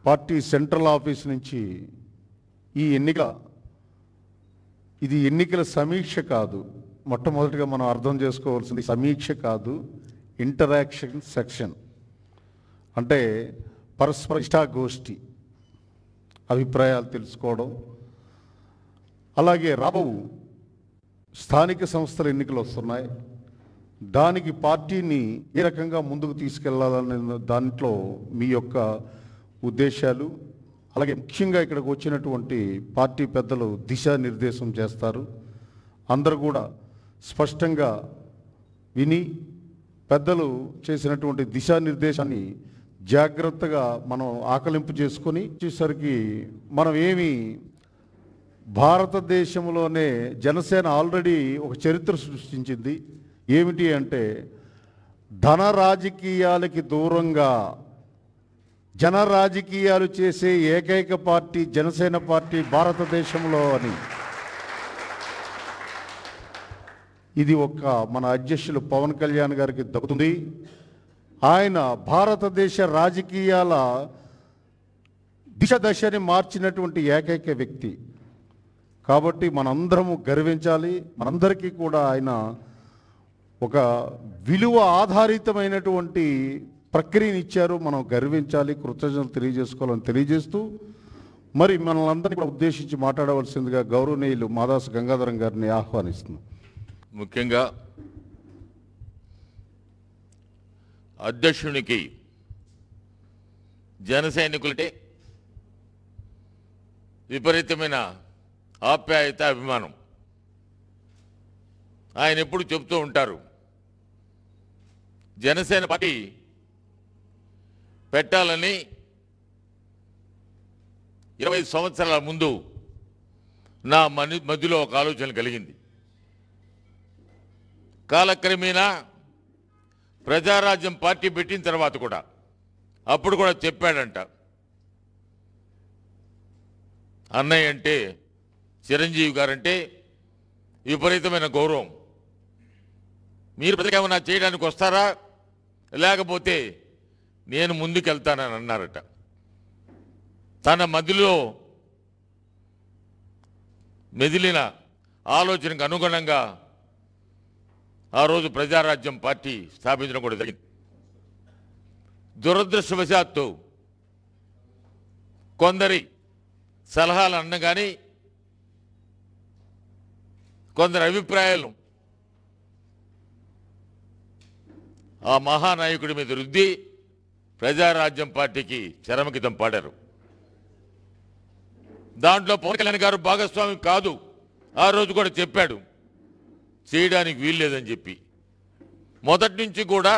Party central office నుంచి ఈ ఇది ఎన్నికల సమీక్ష కాదు. మొట్టమొదటిగా మనం అర్థం చేసుకోవాల్సింది సమీక్ష కాదు, ఇంటరాక్షన్ సెక్షన్. అంటే పరస్పర ఇష్టాగోష్ఠి, అభిప్రాయాలు తెలుసుకోవడం. అలాగే రాబో స్థానిక సంస్థల ఎన్నికలు వస్తున్నాయి, దానికి పార్టీని ఏ రకంగా ముందుకు తీసుకెళ్లాలనే దాంట్లో మీ యొక్క ఉద్దేశాలు, అలాగే ముఖ్యంగా ఇక్కడికి వచ్చినటువంటి పార్టీ పెద్దలు దిశానిర్దేశం చేస్తారు. అందరూ కూడా స్పష్టంగా విని పెద్దలు చేసినటువంటి దిశానిర్దేశాన్ని జాగ్రత్తగా మనం ఆకలింపు చేసుకొని వచ్చేసరికి మనం భారతదేశంలోనే జనసేన ఆల్రెడీ ఒక చరిత్ర సృష్టించింది. ఏమిటి అంటే ధన రాజకీయాలకి దూరంగా జన రాజకీయాలు చేసే ఏకైక పార్టీ జనసేన పార్టీ భారతదేశంలో అని. ఇది మన అధ్యక్షులు పవన్ కళ్యాణ్ గారికి దక్కుతుంది. ఆయన భారతదేశ రాజకీయాల దశని మార్చినటువంటి ఏకైక వ్యక్తి. కాబట్టి మనందరము గర్వించాలి. మనందరికీ కూడా ఆయన ఒక విలువ ఆధారితమైనటువంటి ప్రక్రియని ఇచ్చారు. మనం గర్వించాలి, కృతజ్ఞతలు తెలియజేసుకోవాలని తెలియజేస్తూ మరి మనల్ని అందరినీ కూడా ఉద్దేశించి మాట్లాడవలసిందిగా గౌరవనీయులు మాదాసు గంగాధరం గారిని ఆహ్వానిస్తున్నాం. ముఖ్యంగా అధ్యక్షునికి జన సైనికులంటే విపరీతమైన ఆప్యాయత, అభిమానం. ఆయన ఎప్పుడు చెబుతూ ఉంటారు, జనసేన పార్టీ పెట్టాలని 20 సంవత్సరాల ముందు నా మధ్యలో ఒక ఆలోచన కలిగింది. కాలక్రమేణా ప్రజారాజ్యం పార్టీ పెట్టిన తర్వాత కూడా అప్పుడు కూడా చెప్పాడంట, అన్నయ్య అంటే చిరంజీవి గారంటే విపరీతమైన గౌరవం, మీరు ప్రజలకు ఏమన్నా చేయడానికి వస్తారా, లేకపోతే నేను ముందుకెళ్తానని అన్నారట. తన మధ్యలో మెదిలిన ఆలోచనకు అనుగుణంగా ఆ రోజు ప్రజారాజ్యం పార్టీ స్థాపించడం కూడా జరిగింది. దురదృష్టవశాత్తు కొందరి సలహాలు అన్న కానీ కొందరి అభిప్రాయాలు ఆ మహానాయకుడి మీద రుద్ది ప్రజారాజ్యం పార్టీకి చరమగీతం పాడారు. దాంట్లో పవన్ కళ్యాణ్ గారు భాగస్వామి కాదు. ఆ రోజు కూడా చెప్పాడు చేయడానికి వీల్లేదని చెప్పి. మొదటి నుంచి కూడా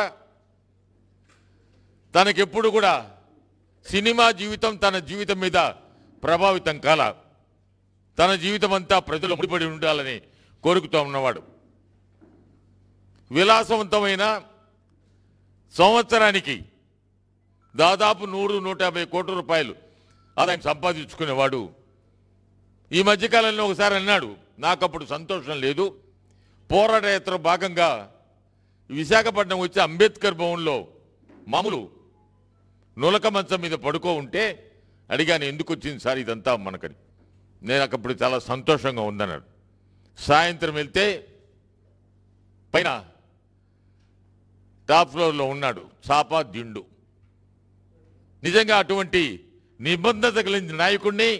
తనకెప్పుడు కూడా సినిమా జీవితం తన జీవితం మీద ప్రభావితం కాల. తన జీవితం అంతా ప్రజలు ముడిపడి ఉండాలని కోరుకుతూ ఉన్నవాడు. విలాసవంతమైన సంవత్సరానికి దాదాపు 100-150 కోట్ల రూపాయలు ఆదాయం సంపాదించుకునేవాడు. ఈ మధ్యకాలంలో ఒకసారి అన్నాడు, నాకప్పుడు సంతోషం లేదు, పోరాట యాత్ర భాగంగా విశాఖపట్నం వచ్చి అంబేద్కర్ భవన్లో మామూలు నులక మంచం మీద పడుకో ఉంటే అడిగాను, ఎందుకు వచ్చింది సార్ ఇదంతా మనకని. నేను అప్పుడు చాలా సంతోషంగా ఉందన్నాడు. సాయంత్రం వెళ్తే పైన టాప్ ఫ్లోర్లో ఉన్నాడు, చాపా దిండు. నిజంగా అటువంటి నిబంధత కలిగిన నాయకుడిని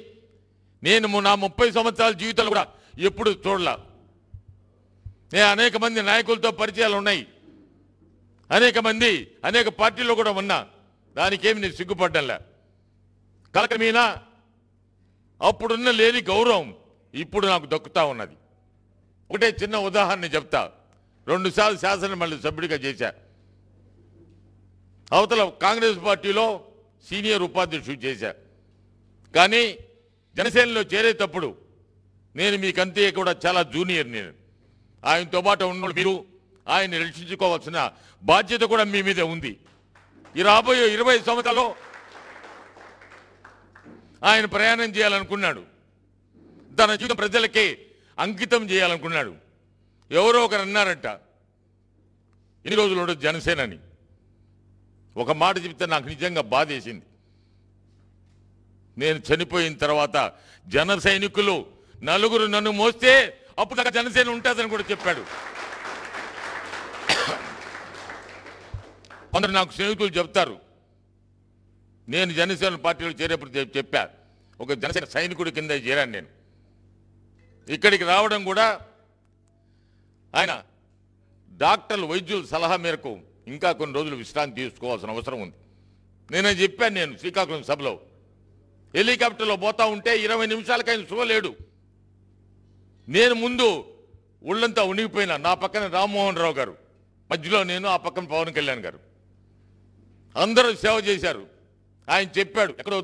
నేను నా 30 సంవత్సరాల జీవితంలో కూడా ఎప్పుడు చూడలా. నేను అనేక మంది నాయకులతో పరిచయాలు ఉన్నాయి, అనేక పార్టీల్లో కూడా ఉన్నా, దానికేమి నేను సిగ్గుపడ్డంలే. కాలక్రమేణా అప్పుడున్న లేని గౌరవం ఇప్పుడు నాకు దక్కుతా ఉన్నది. ఒకటే చిన్న ఉదాహరణ చెప్తా. 2 సార్లు శాసనమండలి సభ్యుడిగా చేశా. అవతల కాంగ్రెస్ పార్టీలో సీనియర్ ఉపాధ్యక్షుడు చేశా. కానీ జనసేనలో చేరేటప్పుడు నేను మీకంతే కూడా చాలా జూనియర్. నేను ఆయనతో పాటు ఉన్న మీరు ఆయన్ని రక్షించుకోవాల్సిన బాధ్యత కూడా మీ మీద ఉంది. ఈ రాబోయే 20 సంవత్సరాల్లో ఆయన ప్రయాణం చేయాలనుకున్నాడు, తన జీవితం ప్రజలకే అంకితం చేయాలనుకున్నాడు. ఎవరో ఒకరు అన్నారంట, ఎన్ని రోజులు ఉండదు జనసేనని. ఒక మాట చెప్తే నాకు నిజంగా బాధేసింది. నేను చనిపోయిన తర్వాత జన సైనికులు నలుగురు నన్ను మోస్తే అప్పుడు దాకా జనసేన ఉంటుందని కూడా చెప్పాడు. కొందరు నాకు స్నేహితులు చెప్తారు, నేను జనసేన పార్టీలో చేరేప్పుడు చెప్పా, ఒక జనసేన సైనికుడి కింద చేరాను నేను. ఇక్కడికి రావడం కూడా ఆయన డాక్టర్లు వైద్యుల సలహా మేరకు ఇంకా కొన్ని రోజులు విశ్రాంతి తీసుకోవాల్సిన అవసరం ఉంది. నేను చెప్పాను, నేను శ్రీకాకుళం సభలో హెలికాప్టర్లో పోతా ఉంటే 20 నిమిషాలకి ఆయన చూడలేడు. నేను ముందు ఒళ్ళంతా ఉనిగిపోయినా, నా పక్కన రామ్మోహన్ రావు గారు, మధ్యలో నేను, ఆ పక్కన పవన్ కళ్యాణ్ గారు, అందరూ సేవ చేశారు. ఆయన చెప్పాడు, ఎక్కడో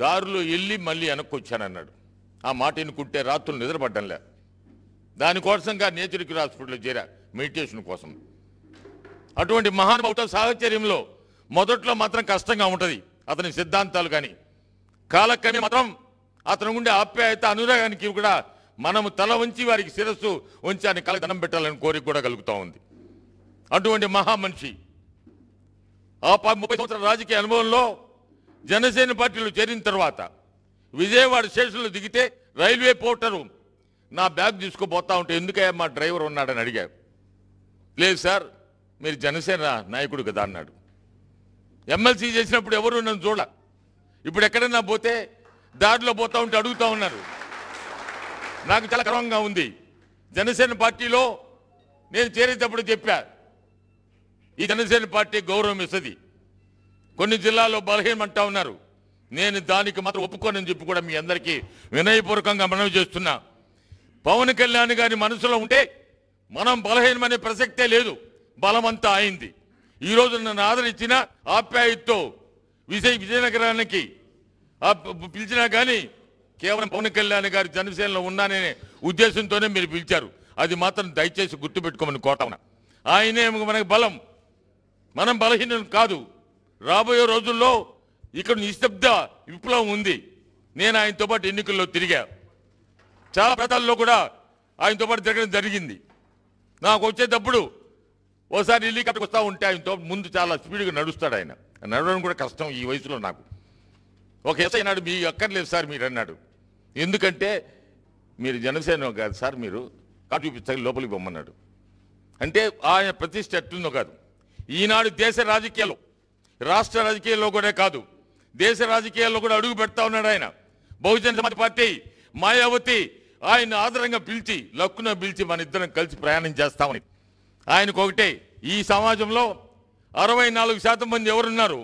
దారిలో వెళ్ళి మళ్ళీ వెనక్కి వచ్చానన్నాడు. ఆ మాట ఎన్నుకుంటే రాత్రులు నిద్రపడ్డంలే. దానికోసంగా నేచర్ క్యూర్ హాస్పిటల్లో చేరా, మెడిటేషన్ కోసం. అటువంటి మహానుభావుతో సాహచర్యంలో మొదట్లో మాత్రం కష్టంగా ఉంటుంది అతని సిద్ధాంతాలు, కానీ కాలక్రమే మాత్రం అతను ఉండే ఆప్యాయత, అనురాగానికి కూడా మనము తల వంచి వారికి శిరస్సు వంచి అని కళ దండం పెట్టాలని కోరిక కూడా కలుగుతూ ఉంది. అటువంటి మహామనిషి ఆ 30 సంవత్సరాల రాజకీయ అనుభవంలో జనసేన పార్టీలో చేరిన తర్వాత విజయవాడ స్టేషన్లో దిగితే రైల్వే పోర్టరు నా బ్యాగ్ తీసుకుపోతా ఉంటే, ఎందుకయ్యా మా డ్రైవర్ ఉన్నాడని అడిగాడు. లేదు సార్, మీరు జనసేన నాయకుడు కదా అన్నాడు. ఎమ్మెల్సీ చేసినప్పుడు ఎవరు నన్ను చూడ, ఇప్పుడు ఎక్కడైనా పోతే దారిలో పోతా ఉంటే అడుగుతూ ఉన్నారు. నాకు చాలా గర్వంగా ఉంది. జనసేన పార్టీలో నేను చేరేటప్పుడు చెప్పా, ఈ జనసేన పార్టీ గౌరవం ఇస్తుంది. కొన్ని జిల్లాల్లో బలహీనమంటా ఉన్నారు, నేను దానికి మాత్రం ఒప్పుకోనని చెప్పి కూడా మీ అందరికీ వినయపూర్వకంగా మనవి చేస్తున్నా. పవన్ కళ్యాణ్ గారి మనసులో ఉంటే మనం బలహీనమనే ప్రసక్తే లేదు, బలమంతా అయింది. ఈరోజు నన్ను ఆదరించిన ఆప్యాయతతో విజయనగరానికి పిలిచినా కానీ కేవలం పవన్ కళ్యాణ్ గారి జనసేనలో ఉన్నాననే ఉద్దేశంతోనే మీరు పిలిచారు. అది మాత్రం దయచేసి గుర్తుపెట్టుకోమని కోరుతా ఉన్నా. ఆయనే మనకు బలం, మనం బలహీనం కాదు. రాబోయే రోజుల్లో ఇక్కడ నిశ్శబ్ద విప్లవం ఉంది. నేను ఆయనతో పాటు ఎన్నికల్లో తిరిగా, చాలా ప్రాంతాల్లో కూడా ఆయనతో పాటు తిరగడం జరిగింది. నాకు వచ్చేటప్పుడు ఓసారి హెలికాప్టర్కి వస్తూ ఉంటే ఆయనతో ముందు చాలా స్పీడ్గా నడుస్తాడు. ఆయన నడవడం కూడా కష్టం ఈ వయసులో నాకు. ఒక ఎస్ఐ అన్నాడు, మీ అక్కర్లేదు సార్ మీరు అన్నాడు. ఎందుకంటే మీరు జనసేన కాదు సార్, మీరు కాటు చూపిస్తాను లోపలికి పొమ్మన్నాడు. అంటే ఆయన ప్రతిష్ట ఎట్లుందో కాదు. ఈనాడు దేశ రాజకీయాల్లో, రాష్ట్ర రాజకీయాల్లో కూడా కాదు, దేశ రాజకీయాల్లో కూడా అడుగు పెడతా ఉన్నాడు ఆయన. బహుజన సమాజ్ పార్టీ మాయావతి ఆయన ఆదరంగా పిలిచి, లక్కున పిలిచి మన ఇద్దరం కలిసి ప్రయాణం చేస్తామని. ఆయనకు ఒకటే, ఈ సమాజంలో 64% మంది ఎవరున్నారు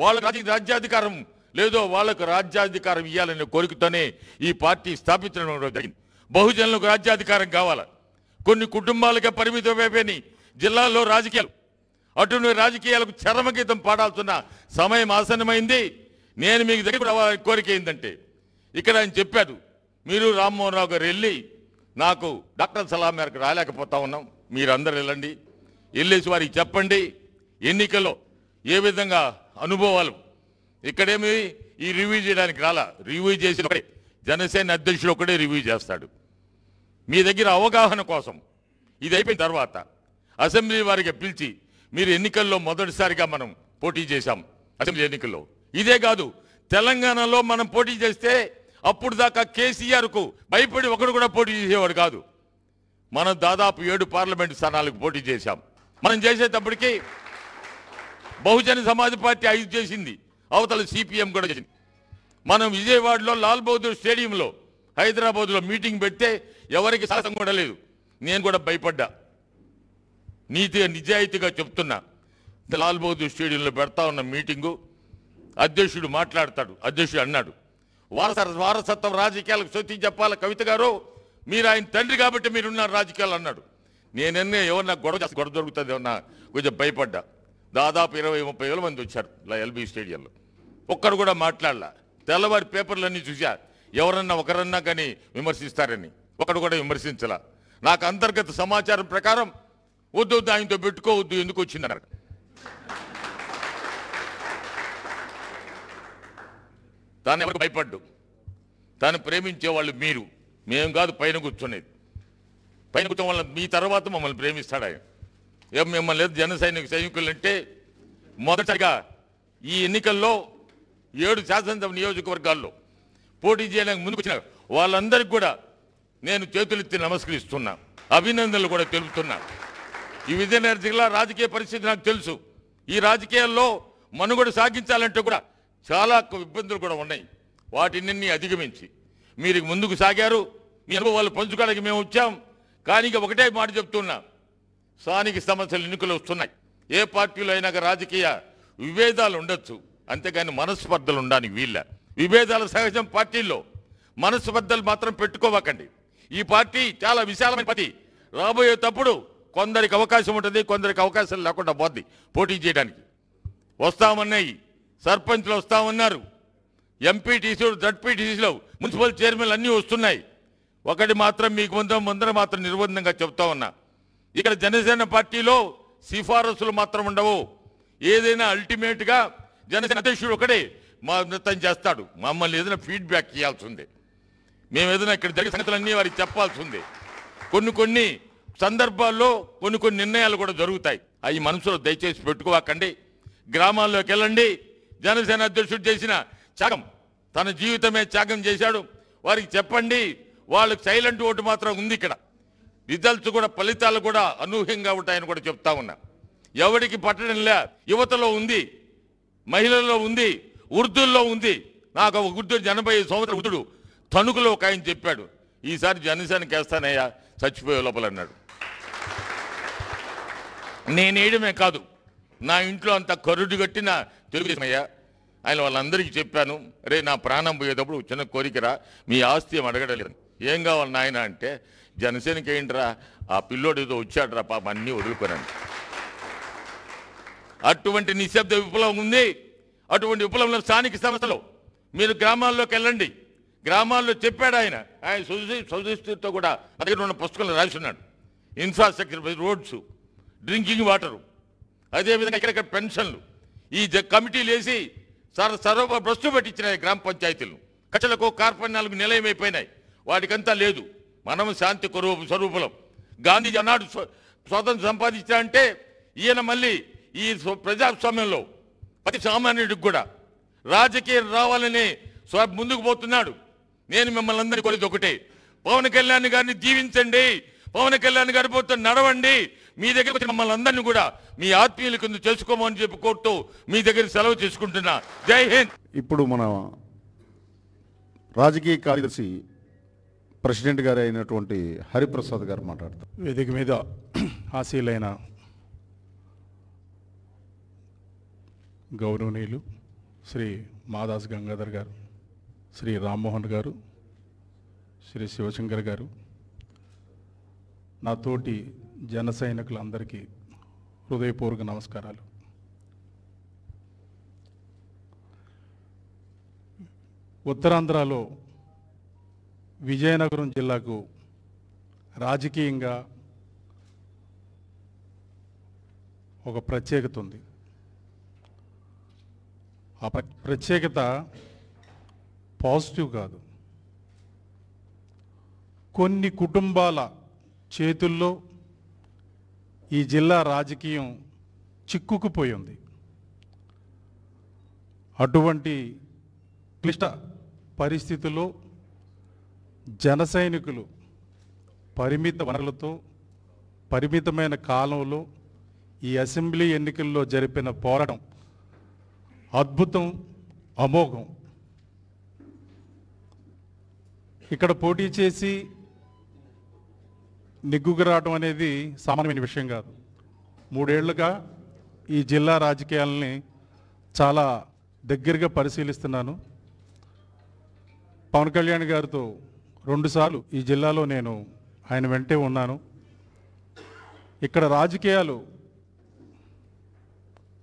వాళ్ళకి రాజ్యాధికారం లేదో వాళ్ళకు రాజ్యాధికారం ఇవ్వాలనే కోరికతోనే ఈ పార్టీ స్థాపించడం జరిగింది. బహుజనులకు రాజ్యాధికారం కావాలి. కొన్ని కుటుంబాలకే పరిమితమైపోయిన జిల్లాల్లో రాజకీయాలు, అటువంటి రాజకీయాలకు చరమగీతం పాడాల్సిన సమయం ఆసన్నమైంది. నేను మీకు దగ్గర రావాలని కోరిక ఏంటంటే, ఇక్కడ ఆయన చెప్పాడు, మీరు రామ్మోహన్ రావు గారు వెళ్ళి, నాకు డాక్టర్ సలహా మేరకు రాలేకపోతా ఉన్నాం, మీరందరూ వెళ్ళండి, వెళ్ళేసి వారికి చెప్పండి ఎన్నికల్లో ఏ విధంగా అనుభవాలు. ఇక్కడేమి ఈ రివ్యూ చేయడానికి రాలా, రివ్యూ చేసిన ఒకటే జనసేన అధ్యక్షుడు ఒకటే రివ్యూ చేస్తాడు. మీ దగ్గర అవగాహన కోసం ఇది అయిపోయిన తర్వాత అసెంబ్లీ వారికి పిలిచి, మీరు ఎన్నికల్లో మొదటిసారిగా మనం పోటీ చేశాం అసెంబ్లీ ఎన్నికల్లో. ఇదే కాదు, తెలంగాణలో మనం పోటీ చేస్తే అప్పుడు దాకా కేసీఆర్కు భయపడి ఒకడు కూడా పోటీ చేసేవాడు కాదు. మనం దాదాపు 7 పార్లమెంటు స్థానాలకు పోటీ చేశాం. మనం చేసేటప్పటికీ బహుజన సమాజ్ పార్టీ 5 చేసింది, అవతల సిపిఎం కూడా చేసింది. మనం విజయవాడలో లాల్ బహదూర్ స్టేడియంలో, హైదరాబాద్లో మీటింగ్ పెడితే ఎవరికి సాహసం కూడా లేదు. నేను కూడా భయపడ్డా, నిజాయితీగా చెప్తున్నా. లాల్ బహదూర్ స్టేడియంలో పెడతా ఉన్న మీటింగు అధ్యక్షుడు మాట్లాడతాడు. అధ్యక్షుడు అన్నాడు, వారసత్వం రాజకీయాలకు సొత్తి చెప్పాలి కవిత గారు, మీరు ఆయన తండ్రి కాబట్టి మీరున్నారు రాజకీయాలు అన్నాడు. నేనన్నే ఎవరన్నా గొడవ దొరుకుతుంది ఏమన్నా కొంచెం భయపడ్డా. దాదాపు 20-30 వేల మంది వచ్చారు ఎల్బీ స్టేడియంలో, ఒక్కరు కూడా మాట్లాడలా. తెల్లవారి పేపర్లన్నీ చూసా, ఎవరన్నా ఒకరన్నా కానీ విమర్శిస్తారని, ఒకడు కూడా విమర్శించలా. నాకు అంతర్గత సమాచారం ప్రకారం వద్దు ఆయనతో పెట్టుకోవద్దు, ఎందుకు వచ్చిందన్నారు. తాను ఎవరికి భయపడ్డు, తాను ప్రేమించే వాళ్ళు మీరు, మేము కాదు పైన కూర్చునేది. పైన కూర్చోని వాళ్ళ మీ తర్వాత మమ్మల్ని ప్రేమిస్తాడు ఆయన. మిమ్మల్ని లేదు జన సైనికులు అంటే మొదటగా ఈ ఎన్నికల్లో 7 శాసనసభ నియోజకవర్గాల్లో పోటీ చేయడానికి ముందుకు వచ్చిన వాళ్ళందరికీ కూడా నేను చేతులెత్తి నమస్కరిస్తున్నా, అభినందనలు కూడా తెలుపుతున్నా. ఈ విజయనగరం జిల్లా రాజకీయ పరిస్థితి నాకు తెలుసు. ఈ రాజకీయాల్లో మనుగడ సాగించాలంటే కూడా చాలా ఇబ్బందులు కూడా ఉన్నాయి. వాటిని అధిగమించి మీరు ముందుకు సాగారు. మీ అనుభవాలు పంచుకోవడానికి మేము వచ్చాం. కానీ ఇక ఒకటే మాట చెప్తున్నా, స్థానిక సమస్యలు ఎన్నికలు వస్తున్నాయి. ఏ పార్టీలో అయినా రాజకీయ విభేదాలు ఉండొచ్చు, అంతేగాని మనస్పర్ధలు ఉండడానికి వీళ్ళ. విభేదాల సహజం పార్టీల్లో, మనస్పర్ధలు మాత్రం పెట్టుకోవకండి. ఈ పార్టీ చాలా విశాలమైన పార్టీ. రాబోయేటప్పుడు కొందరికి అవకాశం ఉంటుంది, కొందరికి అవకాశం లేకుండా పోద్ది పోటీ చేయడానికి. వస్తామన్నాయి, సర్పంచ్లు వస్తామన్నారు, ఎంపీటీసీలు, జడ్పీటీసీలు, మున్సిపల్ చైర్మన్లు అన్నీ వస్తున్నాయి. ఒకటి మాత్రం మీకు ముందర మాత్రం నిర్బంధంగా చెప్తా ఉన్నా, ఇక్కడ జనసేన పార్టీలో సిఫారసులు మాత్రం ఉండవు. ఏదైనా అల్టిమేట్గా జనసేన అధ్యక్షుడు ఒకడే మా నృత్యం చేస్తాడు. మమ్మల్ని ఏదైనా ఫీడ్బ్యాక్ ఇవ్వాల్సి ఉంది. మేము ఏదైనా ఇక్కడ జరిగే సంగతులన్నీ వారికి చెప్పాల్సి ఉంది. కొన్ని సందర్భాల్లో కొన్ని నిర్ణయాలు కూడా జరుగుతాయి. అవి మనసులో దయచేసి పెట్టుకోకండి. గ్రామాల్లోకి వెళ్ళండి. జనసేన అధ్యక్షుడు చేసిన త్యాగం, తన జీవితమే త్యాగం చేశాడు. వారికి చెప్పండి. వాళ్ళకి సైలెంట్ ఓటు మాత్రం ఉంది. ఇక్కడ రిజల్ట్స్ కూడా, ఫలితాలు కూడా అనూహ్యంగా ఉంటాయని కూడా చెప్తా ఉన్నా. ఎవరికి పట్టడంలే. యువతలో ఉంది, మహిళల్లో ఉంది, ఉర్దూల్లో ఉంది. నాకు ఒక ఉర్దూ 85 సంవత్సరాల ఉర్దుడు తణుకులో ఒక ఆయన చెప్పాడు, ఈసారి జనసేనకి వేస్తానయ్యా చచ్చిపోయే లోపల అన్నాడు. నేనేయడమే కాదు, నా ఇంట్లో అంత కరుడు కట్టిన తెలుగుదేశమయ్యా. ఆయన వాళ్ళందరికీ చెప్పాను, రే నా ప్రాణం పోయేటప్పుడు చిన్న కోరికరా, మీ ఆస్తి ఏం అడగడలేదు, ఏం కావాలి నాయన అంటే, జనసేనకి ఏంట్రా, ఆ పిల్లోడు ఏదో వచ్చాడురా పాప, అన్నీ వదులుకోనండి. అటువంటి నిశ్శబ్ద విప్లవం ఉంది. అటువంటి విప్లవంలో స్థానిక సంస్థలు మీరు గ్రామాల్లోకి వెళ్ళండి. గ్రామాల్లో చెప్పాడు ఆయన సొసైటీతో కూడా నా దగ్గర ఉన్న పుస్తకంలో రాస్తున్నాడు. ఇన్ఫ్రాస్ట్రక్చర్, రోడ్స్, డ్రింకింగ్ వాటరు, అదేవిధంగా ఇక్కడ పెన్షన్లు, ఈ కమిటీలు వేసి సర్వ భ్రష్టు పెట్టించినాయి గ్రామ పంచాయతీలు. కక్షలకు కార్పణ్యాలకు నిలయమైపోయినాయి. వాటికంతా లేదు. మనం శాంతి స్వరూపులం. గాంధీజీ అన్నాడు స్వాతంత్రం సంపాదించాలంటే, ఈయన మళ్ళీ ఈ ప్రజాస్వామ్యంలో ప్రతి సామాన్యుడికి కూడా రాజకీయం రావాలని ముందుకు పోతున్నాడు. నేను మిమ్మల్ని అందరినీ కోరేది ఒకటే, పవన్ కళ్యాణ్ గారిని దీవించండి. పవన్ కళ్యాణ్ గారి పోతే నడవండి. మీ దగ్గర వచ్చి మమ్మల్ని అందరినీ కూడా మీ ఆత్మీయుల కింద చేసుకోమని చెప్పి కోరుతూ మీ దగ్గర సెలవు చేసుకుంటున్నా. జై హింద్. ఇప్పుడు మన రాజకీయ కార్యదర్శి ప్రెసిడెంట్ గారు అయినటువంటి హరిప్రసాద్ గారు మాట్లాడతారు. వేదిక మీద ఆశీలైన గౌరవనీయులు శ్రీ మాదాస్ గంగాధర్ గారు, శ్రీ రామ్మోహన్ గారు, శ్రీ శివశంకర్ గారు, నా తోటి జన సైనికులందరికీ హృదయపూర్వక నమస్కారాలు. ఉత్తరాంధ్రలో విజయనగరం జిల్లాకు రాజకీయంగా ఒక ప్రత్యేకత ఉంది. ఆ ప్రత్యేకత పాజిటివ్ కాదు. కొన్ని కుటుంబాల చేతుల్లో ఈ జిల్లా రాజకీయం చిక్కుకుపోయింది. అటువంటి క్లిష్ట పరిస్థితుల్లో జన సైనికులు పరిమిత వనరులతో పరిమితమైన కాలంలో ఈ అసెంబ్లీ ఎన్నికల్లో జరిపిన పోరాటం అద్భుతం, అమోఘం. ఇక్కడ పోటీ చేసి నెగ్గుకు రావడం అనేది సామాన్యమైన విషయం కాదు. 3 ఏళ్లుగా ఈ జిల్లా రాజకీయాలని చాలా దగ్గరగా పరిశీలిస్తున్నాను. పవన్ కళ్యాణ్ గారితో 2 సార్లు ఈ జిల్లాలో నేను ఆయన వెంటే ఉన్నాను. ఇక్కడ రాజకీయాలు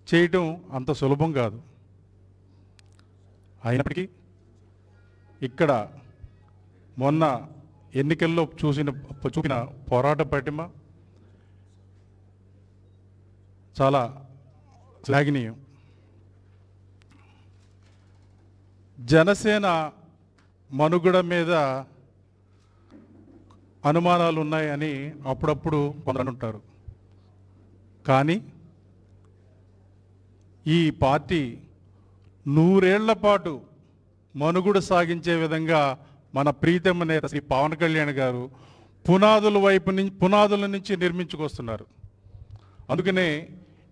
చేయటం అంత సులభం కాదు. అయినప్పటికీ ఇక్కడ మొన్న ఎన్నికల్లో చూపిన పోరాట పటిమ చాలా శ్లాఘనీయం. జనసేన మనుగడ మీద అనుమానాలు ఉన్నాయని అప్పుడప్పుడు కొందరు అంటారు. కానీ ఈ పార్టీ 100 ఏళ్ల పాటు మనుగుడు సాగించే విధంగా మన ప్రీతమ నేత శ్రీ పవన్ కళ్యాణ్ గారు పునాదుల నుంచి నిర్మించుకొస్తున్నారు. అందుకనే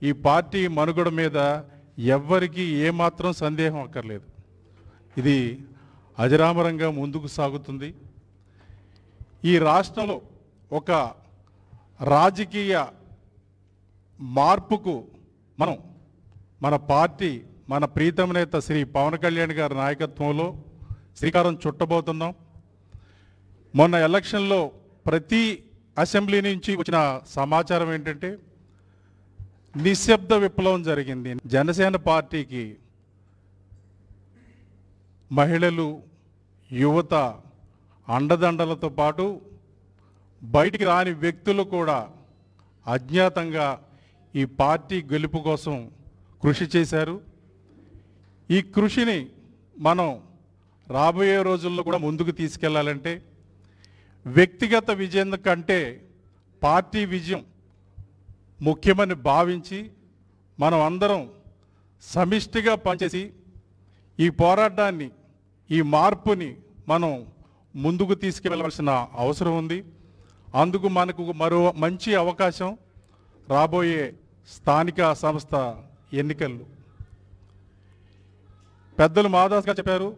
ఈ పార్టీ మనుగడ మీద ఎవ్వరికీ ఏమాత్రం సందేహం అక్కర్లేదు. ఇది అజరామరంగా ముందుకు సాగుతుంది. ఈ రాష్ట్రంలో ఒక రాజకీయ మార్పుకు మన పార్టీ మన ప్రీతమ నేత శ్రీ పవన్ కళ్యాణ్ గారి నాయకత్వంలో శ్రీకారం చుట్టబోతున్నాం. మొన్న ఎలక్షన్లో ప్రతి అసెంబ్లీ నుంచి వచ్చిన సమాచారం ఏంటంటే నిశ్శబ్ద విప్లవం జరిగింది. జనసేన పార్టీకి మహిళలు, యువత అండదండలతో పాటు బయటికి రాని వ్యక్తులు కూడా అజ్ఞాతంగా ఈ పార్టీ గెలుపు కోసం కృషి చేశారు. ఈ కృషిని మనం రాబోయే రోజుల్లో కూడా ముందుకు తీసుకెళ్లాలంటే వ్యక్తిగత విజయం కంటే పార్టీ విజయం ముఖ్యమని భావించి మనం అందరం సమిష్టిగా పనిచేసి ఈ పోరాటాన్ని, ఈ మార్పుని మనం ముందుకు తీసుకెళ్లవలసిన అవసరం ఉంది. అందుకు మనకు మరో మంచి అవకాశం రాబోయే స్థానిక సంస్థ ఎన్నికలు. పెద్దలు మాదాస్ గారు చెప్పారు,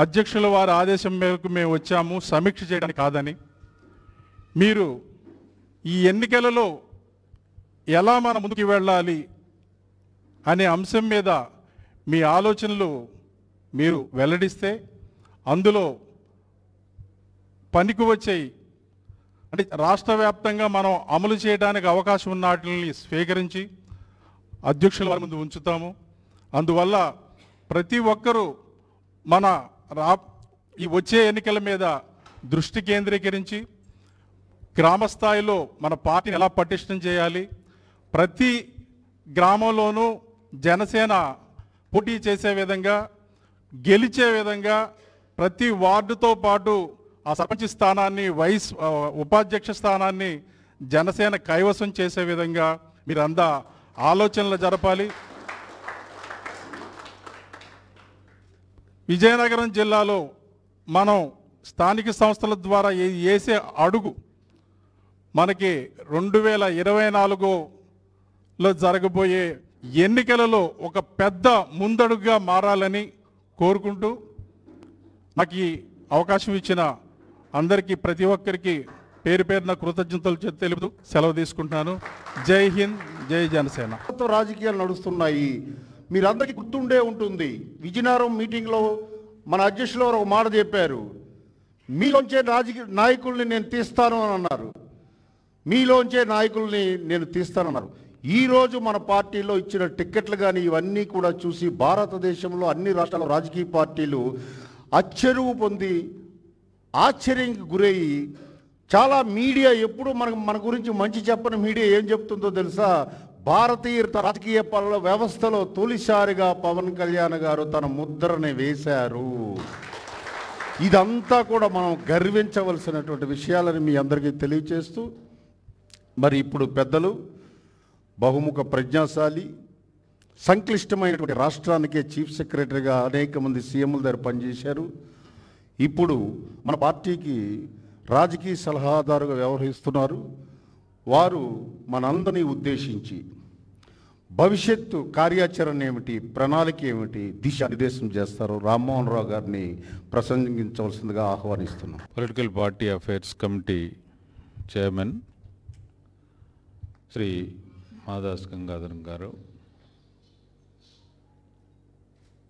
అధ్యక్షుల వారి ఆదేశం మేరకు మేము వచ్చాము సమీక్ష చేయడానికి కాదని. మీరు ఈ ఎన్నికలలో ఎలా మనం ముందుకు వెళ్ళాలి అనే అంశం మీద మీ ఆలోచనలు మీరు వెల్లడిస్తే అందులో పనికి వచ్చాయి అంటే రాష్ట్ర వ్యాప్తంగా మనం అమలు చేయడానికి అవకాశం ఉన్న వాటిని స్వీకరించి అధ్యక్షుల వారి ముందు ఉంచుతాము. అందువల్ల ప్రతి ఒక్కరూ మన ఈ వచ్చే ఎన్నికల మీద దృష్టి కేంద్రీకరించి గ్రామ స్థాయిలో మన పార్టీని ఎలా పటిష్టం చేయాలి, ప్రతి గ్రామంలోనూ జనసేన పోటీ చేసే విధంగా, గెలిచే విధంగా ప్రతి వార్డుతో పాటు ఆ సర్పంచ్ స్థానాన్ని, ఉపాధ్యక్ష స్థానాన్ని జనసేన కైవసం చేసే విధంగా మీరంతా ఆలోచనలు జరపాలి. విజయనగరం జిల్లాలో మనం స్థానిక సంస్థల ద్వారా వేసే అడుగు మనకి 2024లో జరగబోయే ఎన్నికలలో ఒక పెద్ద ముందడుగుగా మారాలని కోరుకుంటూ నాకు ఈ అవకాశం ఇచ్చిన అందరికీ, ప్రతి ఒక్కరికి పేరు పేరున కృతజ్ఞతలు తెలుపుతూ సెలవు తీసుకుంటున్నాను. జై హింద్, జై జనసేన. రాజకీయాలు నడుస్తున్నాయి. మీరందరికీ గుర్తుండే ఉంటుంది, విజయనగరం మీటింగ్లో మన అధ్యక్షులు ఒక మాట చెప్పారు, మీలోంచే నాయకుల్ని నేను తీస్తాను అని అన్నారు. మీలోంచే నాయకుల్ని నేను తీస్తానన్నారు. ఈరోజు మన పార్టీలో ఇచ్చిన టిక్కెట్లు కానీ ఇవన్నీ కూడా చూసి భారతదేశంలో అన్ని రాష్ట్రాల రాజకీయ పార్టీలు అచ్చరువు పొంది ఆశ్చర్యానికి గురయ్యి, చాలా మీడియా ఎప్పుడు మన గురించి మంచి చెప్పని మీడియా ఏం చెప్తుందో తెలుసా, భారతీయ రాజకీయ వ్యవస్థలో తొలిసారిగా పవన్ కళ్యాణ్ గారు తన ముద్రని వేశారు. ఇదంతా కూడా మనం గర్వించవలసినటువంటి విషయాలని మీ అందరికీ తెలియచేస్తూ, మరి ఇప్పుడు పెద్దలు బహుముఖ ప్రజ్ఞాశాలి, సంక్లిష్టమైనటువంటి రాష్ట్రానికే చీఫ్ సెక్రటరీగా అనేక మంది సీఎంల దగ్గర పనిచేశారు. ఇప్పుడు మన పార్టీకి రాజకీయ సలహాదారుగా వ్యవహరిస్తున్నారు. వారు మనందరినీ ఉద్దేశించి భవిష్యత్తు కార్యాచరణ ఏమిటి, ప్రణాళిక ఏమిటి, దిశానిర్దేశం చేస్తారు. రామ్మోహన్ రావు గారిని ప్రసంగించవలసిందిగా ఆహ్వానిస్తున్నాం. Political party affairs committee chairman Shri Madas Gangadharam గారు,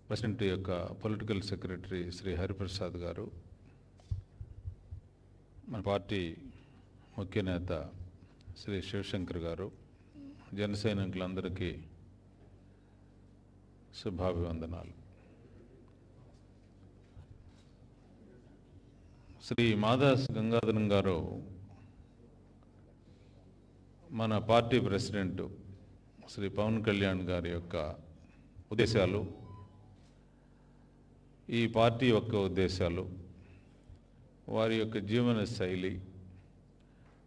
ప్రెసిడెంట్ యొక్క పొలిటికల్ సెక్రటరీ శ్రీ హరిప్రసాద్ గారు, మన పార్టీ ముఖ్య నేత శ్రీ శివశంకర్ గారు, జన సైనికులందరికీ శుభాభివందనాలు. శ్రీ మాదాస్ గంగాధరం గారు మన పార్టీ ప్రెసిడెంట్ శ్రీ పవన్ కళ్యాణ్ గారి యొక్క ఉద్దేశాలు, ఈ పార్టీ యొక్క ఉద్దేశాలు, వారి యొక్క జీవన శైలి,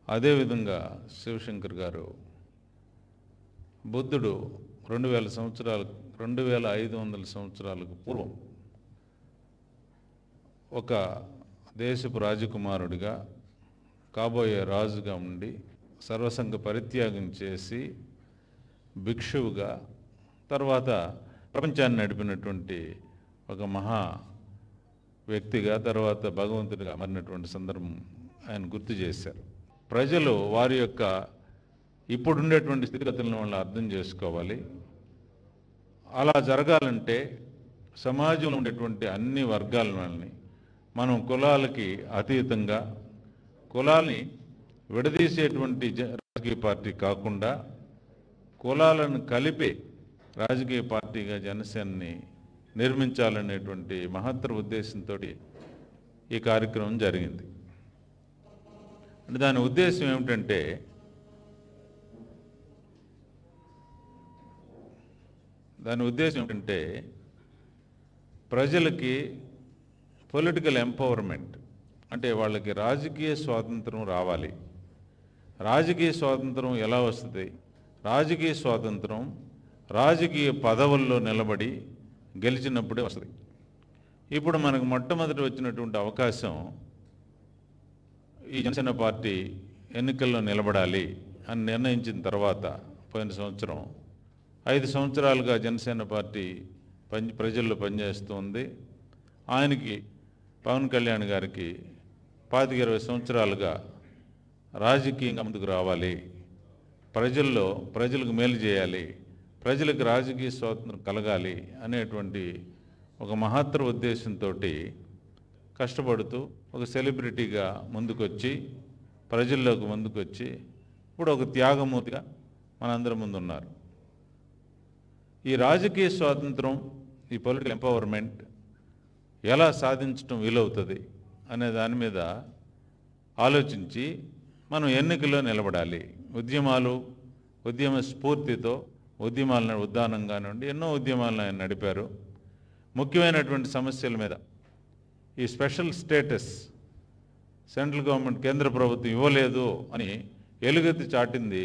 అదేవిధంగా శివశంకర్ గారు బుద్ధుడు 2500 సంవత్సరాలకు పూర్వం ఒక దేశపు రాజకుమారుడిగా కాబోయే రాజుగా ఉండి సర్వసంగ పరిత్యాగం చేసి భిక్షువుగా తర్వాత ప్రపంచాన్ని నడిపినటువంటి ఒక మహా వ్యక్తిగా తర్వాత భగవంతుడిగా మారినటువంటి సందర్భం ఆయన గుర్తు చేశారు. ప్రజలు వారి యొక్క ఇప్పుడుండేటువంటి స్థితిగతులను వాళ్ళు అర్థం చేసుకోవాలి. అలా జరగాలంటే సమాజంలో ఉండేటువంటి అన్ని వర్గాల వాళ్ళని మనం కులాలకి అతీతంగా కులాల్ని విడదీసేటువంటి రాజకీయ పార్టీ కాకుండా కులాలను కలిపే రాజకీయ పార్టీగా జనసేనని నిర్మించాలనేటువంటి మహత్తర ఉద్దేశంతో ఈ కార్యక్రమం జరిగింది. అంటే దాని ఉద్దేశం ఏమిటంటే ప్రజలకి పొలిటికల్ ఎంపవర్మెంట్, అంటే వాళ్ళకి రాజకీయ స్వాతంత్రం రావాలి. రాజకీయ స్వాతంత్రం ఎలా వస్తుంది? రాజకీయ స్వాతంత్రం రాజకీయ పదవుల్లో నిలబడి గెలిచినప్పుడే వస్తుంది. ఇప్పుడు మనకు మొట్టమొదటి వచ్చినటువంటి అవకాశం ఈ జనసేన పార్టీ ఎన్నికల్లో నిలబడాలి అని నిర్ణయించిన తర్వాత పోయిన సంవత్సరం 5 సంవత్సరాలుగా జనసేన పార్టీ ప్రజల్లో పనిచేస్తుంది. ఆయనకి పవన్ కళ్యాణ్ గారికి 25-20 సంవత్సరాలుగా రాజకీయంగా ముందుకు రావాలి, ప్రజలకు మేలు చేయాలి, ప్రజలకు రాజకీయ స్వాతంత్రం కలగాలి అనేటువంటి ఒక మహత్తర ఉద్దేశంతో కష్టపడుతూ ఒక సెలబ్రిటీగా ముందుకొచ్చి ప్రజల్లోకి ముందుకొచ్చి ఇప్పుడు ఒక త్యాగమూర్తిగా మనందరి ముందు ఉన్నారు. ఈ రాజకీయ స్వాతంత్రం, ఈ పొలిటికల్ ఎంపవర్మెంట్ ఎలా సాధించడం వీలవుతుంది అనే దాని మీద ఆలోచించి మనం ఎన్నికల్లో నిలబడాలి. ఉద్యమ స్ఫూర్తితో ఉద్యమాలను ఉద్దానంగా నుండి ఎన్నో ఉద్యమాలను ఆయన నడిపారు. ముఖ్యమైనటువంటి సమస్యల మీద ఈ స్పెషల్ స్టేటస్ సెంట్రల్ గవర్నమెంట్ కేంద్ర ప్రభుత్వం ఇవ్వలేదు అని ఎలుగెత్తి చాటింది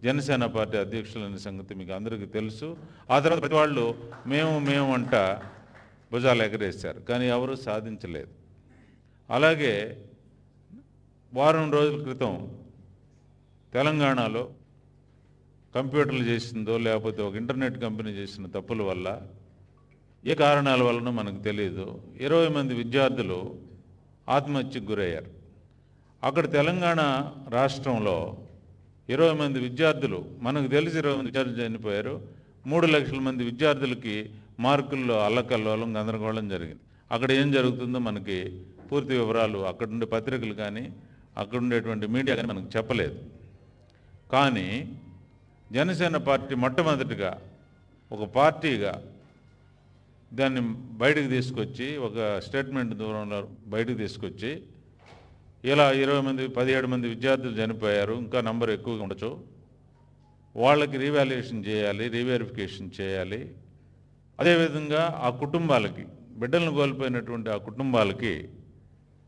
జనసేన పార్టీ అధ్యక్షులనే సంగతి మీకు అందరికీ తెలుసు. ఆ తర్వాత ప్రతి వాళ్ళు మేము అంట భుజాలు ఎగరేశారు, కానీ ఎవరూ సాధించలేదు. అలాగే వారం రోజుల క్రితం తెలంగాణలో కంప్యూటర్లు చేసిందో లేకపోతే ఒక ఇంటర్నెట్ కంపెనీ చేసిన తప్పుల వల్ల, ఏ కారణాల వలన మనకు తెలియదు, 20 మంది విద్యార్థులు ఆత్మహత్యకు గురయ్యారు. అక్కడ తెలంగాణ రాష్ట్రంలో 20 మంది విద్యార్థులు, మనకు తెలిసి 20 మంది విద్యార్థులు చనిపోయారు. 3 లక్షల మంది విద్యార్థులకి మార్కుల్లో అల్లకల్లోలం గందరగోళం జరిగింది. అక్కడ ఏం జరుగుతుందో మనకి పూర్తి వివరాలు అక్కడుండే పత్రికలు కానీ అక్కడ ఉండేటువంటి మీడియా కానీ మనకు చెప్పలేదు. కానీ జనసేన పార్టీ మొట్టమొదటిగా ఒక పార్టీగా దాన్ని బయటకు తీసుకొచ్చి, ఒక స్టేట్మెంట్ దూరంలో బయటకు తీసుకొచ్చి, ఇలా 17 మంది విద్యార్థులు చనిపోయారు, ఇంకా నంబర్ ఎక్కువగా ఉండొచ్చు, వాళ్ళకి రీవాల్యుయేషన్ చేయాలి, రీవెరిఫికేషన్ చేయాలి. అదేవిధంగా ఆ కుటుంబాలకి, బిడ్డలను కోల్పోయినటువంటి ఆ కుటుంబాలకి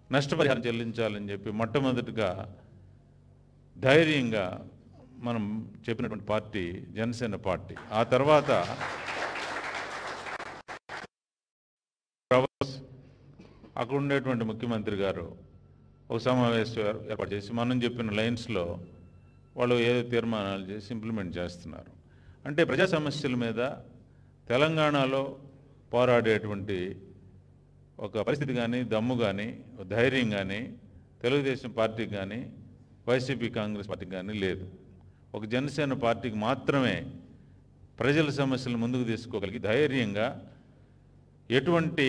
నష్టపరిహారం చెల్లించాలని చెప్పి మొట్టమొదటిగా ధైర్యంగా మనం చెప్పినటువంటి పార్టీ జనసేన పార్టీ. ఆ తర్వాత అక్కడ ఉండేటువంటి ముఖ్యమంత్రి గారు ఒక సమావేశం ఏర్పాటు చేసి మనం చెప్పిన లైన్స్లో వాళ్ళు ఏదో తీర్మానాలు చేసి ఇంప్లిమెంట్ చేస్తున్నారు. అంటే ప్రజా సమస్యల మీద తెలంగాణలో పోరాడేటువంటి ఒక పరిస్థితి కానీ, దమ్ము కానీ, ధైర్యం కానీ తెలుగుదేశం పార్టీకి కానీ వైసీపీ కాంగ్రెస్ పార్టీకి కానీ లేదు. ఒక జనసేన పార్టీకి మాత్రమే ప్రజల సమస్యలు ముందుకు తీసుకోగలిగి ధైర్యంగా ఎటువంటి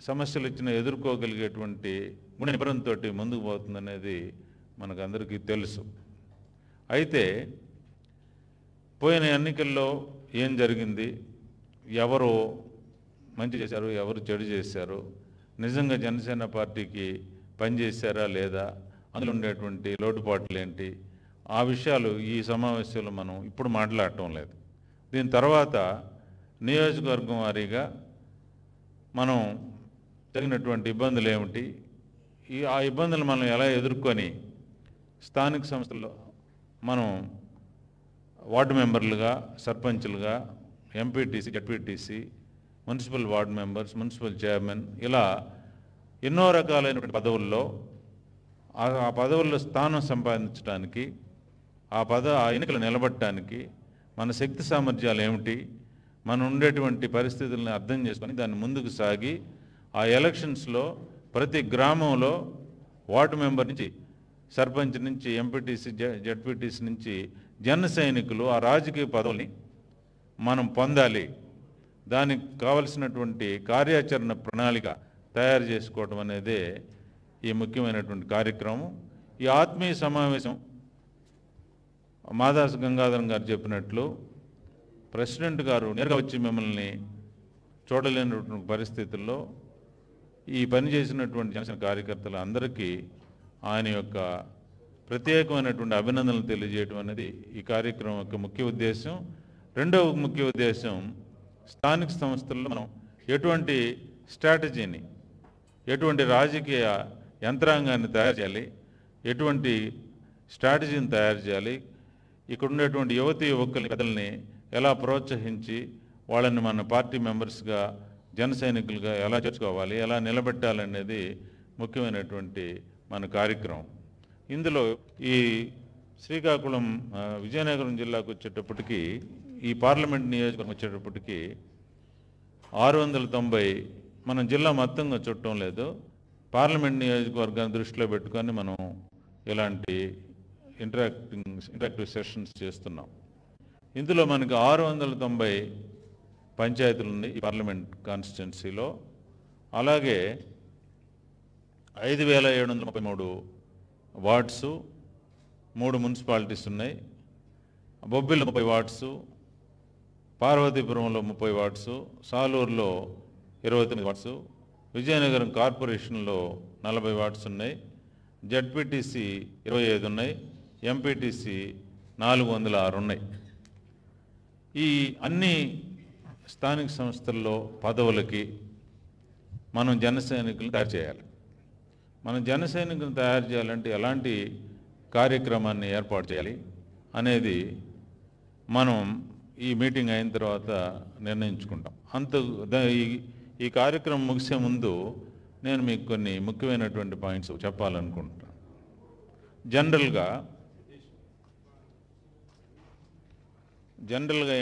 సమస్యలు ఇచ్చినా ఎదుర్కోగలిగేటువంటి గుణ నిబరంతో ముందుకు పోతుందనేది మనకు అందరికీ తెలుసు. అయితే పోయిన ఎన్నికల్లో ఏం జరిగింది, ఎవరు మంచి చేశారు, ఎవరు చెడు చేశారు, నిజంగా జనసేన పార్టీకి పనిచేశారా లేదా, అందులో ఉండేటువంటి లోటుపాట్లు ఏంటి, ఆ విషయాలు ఈ సమావేశంలో మనం ఇప్పుడు మాట్లాడటం లేదు. దీని తర్వాత నియోజకవర్గం వారీగా మనం జరిగినటువంటి ఇబ్బందులు ఏమిటి, ఆ ఇబ్బందులు మనం ఎలా ఎదుర్కొని స్థానిక సంస్థల్లో మనం వార్డు మెంబర్లుగా, సర్పంచులుగా, MPTC, ZPTC, municipal ward members, municipal chairman, ఇలా ఎన్నో రకాలైనటువంటి పదవుల్లో ఆ పదవుల్లో స్థానం సంపాదించడానికి, ఆ ఎన్నికలు నిలబడటానికి మన శక్తి సామర్థ్యాలు ఏమిటి, మనం ఉండేటువంటి పరిస్థితులను అర్థం చేసుకొని దాన్ని ముందుకు సాగి ఆ ఎలక్షన్స్లో ప్రతి గ్రామంలో వార్డు మెంబర్ నుంచి, సర్పంచ్ నుంచి, ఎంపీటీసీ, జడ్పీటీసీ నుంచి జన సైనికులు ఆ రాజకీయ పదవుల్ని మనం పొందాలి. దానికి కావలసినటువంటి కార్యాచరణ ప్రణాళిక తయారు చేసుకోవడం అనేదే ఈ ముఖ్యమైనటువంటి కార్యక్రమం. ఈ ఆత్మీయ సమావేశం మాదాసు గంగాధరం గారు చెప్పినట్లు ప్రెసిడెంట్ గారు నేరుగా వచ్చి మిమ్మల్ని చూడలేనటువంటి పరిస్థితుల్లో ఈ పని చేసినటువంటి జనసేన కార్యకర్తలు అందరికీ ఆయన యొక్క ప్రత్యేకమైనటువంటి అభినందనలు తెలియజేయడం అనేది ఈ కార్యక్రమం యొక్క ముఖ్య ఉద్దేశం. రెండవ ముఖ్య ఉద్దేశం, స్థానిక సంస్థల్లో మనం ఎటువంటి స్ట్రాటజీని, ఎటువంటి రాజకీయ యంత్రాంగాన్ని తయారు చేయాలి, ఎటువంటి స్ట్రాటజీని తయారు చేయాలి, ఇక్కడ ఉండేటువంటి యువతీ యువకుల్ని, పెద్దల్ని ఎలా ప్రోత్సహించి వాళ్ళని మన పార్టీ మెంబర్స్గా, జన సైనికులుగా ఎలా చేర్చుకోవాలి, ఎలా నిలబెట్టాలనేది ముఖ్యమైనటువంటి మన కార్యక్రమం. ఇందులో ఈ శ్రీకాకుళం విజయనగరం జిల్లాకు వచ్చేటప్పటికి, ఈ పార్లమెంట్ నియోజకవర్గం వచ్చేటప్పటికి 690 మనం జిల్లా మొత్తంగా చుట్టం లేదు, పార్లమెంట్ నియోజకవర్గాన్ని దృష్టిలో పెట్టుకొని మనం ఇలాంటి ఇంటరాక్టివ్ సెషన్స్ చేస్తున్నాం. ఇందులో మనకి 690 పంచాయతీలు ఉన్నాయి ఈ పార్లమెంట్ కాన్స్టిట్యున్సీలో. అలాగే 5733 వార్డ్సు, 3 మున్సిపాలిటీస్ ఉన్నాయి. బొబ్బిల్లో 30 వార్డ్సు, పార్వతీపురంలో 30 వార్డ్సు, సాలూరులో 29 వార్డ్సు, విజయనగరం కార్పొరేషన్లో 40 వార్డ్స్ ఉన్నాయి, జడ్పీటీసీ 25 ఉన్నాయి, ఎంపీటీసీ 406 ఉన్నాయి. ఈ అన్ని స్థానిక సంస్థల్లో పదవులకి మనం జన సైనికులను తయారు చేయాలి. మనం జన సైనికులను తయారు చేయాలంటే ఎలాంటి కార్యక్రమాన్ని ఏర్పాటు చేయాలి అనేది మనం ఈ మీటింగ్ అయిన తర్వాత నిర్ణయించుకుంటాం. ఈ కార్యక్రమం ముగిసే ముందు నేను మీకు కొన్ని ముఖ్యమైనటువంటి పాయింట్స్ చెప్పాలనుకుంటున్నాను. జనరల్గా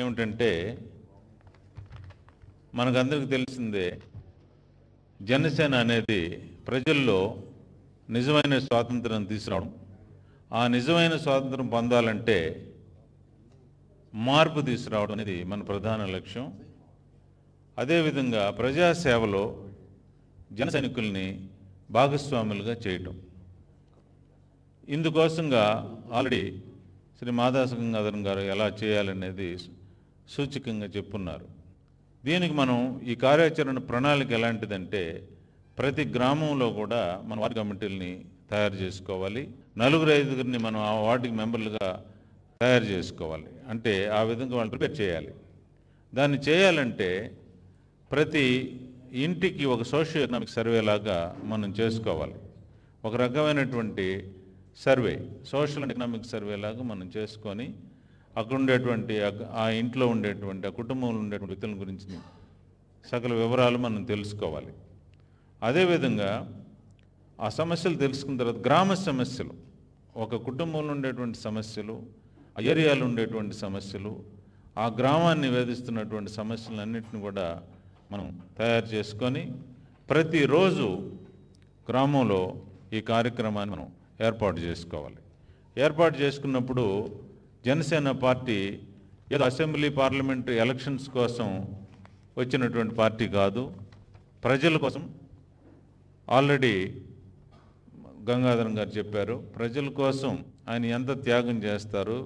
ఏమిటంటే, మనకందరికీ తెలిసిందే, జనసేన అనేది ప్రజల్లో నిజమైన స్వాతంత్రం తీసుకురావడం. ఆ నిజమైన స్వాతంత్రం పొందాలంటే మార్పు తీసుకురావడం అనేది మన ప్రధాన లక్ష్యం. అదేవిధంగా ప్రజాసేవలో జన సైనికుల్ని భాగస్వాములుగా చేయటం. ఇందుకోసంగా ఆల్రెడీ శ్రీ మాదాసు గంగాధరం గారు ఎలా చేయాలనేది సూచికంగా చెప్పున్నారు. దీనికి మనం ఈ కార్యాచరణ ప్రణాళిక ఎలాంటిదంటే, ప్రతి గ్రామంలో కూడా మన వార్డు కమిటీలని తయారు చేసుకోవాలి, 4-5 మనం ఆ వార్డుకి మెంబర్లుగా తయారు చేసుకోవాలి. అంటే ఆ విధంగా వాళ్ళు ప్రిపేర్ చేయాలి. దాన్ని చేయాలంటే ప్రతి ఇంటికి ఒక సోషియో ఎకనామిక్ సర్వే లాగా మనం చేసుకోవాలి. ఒక రకమైనటువంటి survey, social and economic survey లాగా మనం చేసుకొని అక్కడ ఉండేటువంటి ఆ ఇంట్లో ఉండేటువంటి, ఆ కుటుంబంలో ఉండేటువంటి వ్యక్తుల గురించి సకల వివరాలు మనం తెలుసుకోవాలి. అదేవిధంగా ఆ సమస్యలు తెలుసుకున్న తర్వాత గ్రామ సమస్యలు, ఒక కుటుంబంలో ఉండేటువంటి సమస్యలు, ఆ ఏరియాలో ఉండేటువంటి సమస్యలు, ఆ గ్రామాన్ని వేధిస్తున్నటువంటి సమస్యలన్నింటిని కూడా మనం తయారు చేసుకొని ప్రతిరోజు గ్రామంలో ఈ కార్యక్రమాన్ని మనం ఏర్పాటు చేసుకోవాలి. ఏర్పాటు చేసుకున్నప్పుడు జనసేన పార్టీ ఏదో అసెంబ్లీ పార్లమెంటరీ ఎలక్షన్స్ కోసం వచ్చినటువంటి పార్టీ కాదు, ప్రజల కోసం. ఆల్రెడీ గంగాధరం గారు చెప్పారు, ప్రజల కోసం ఆయన ఎంత త్యాగం చేస్తారు,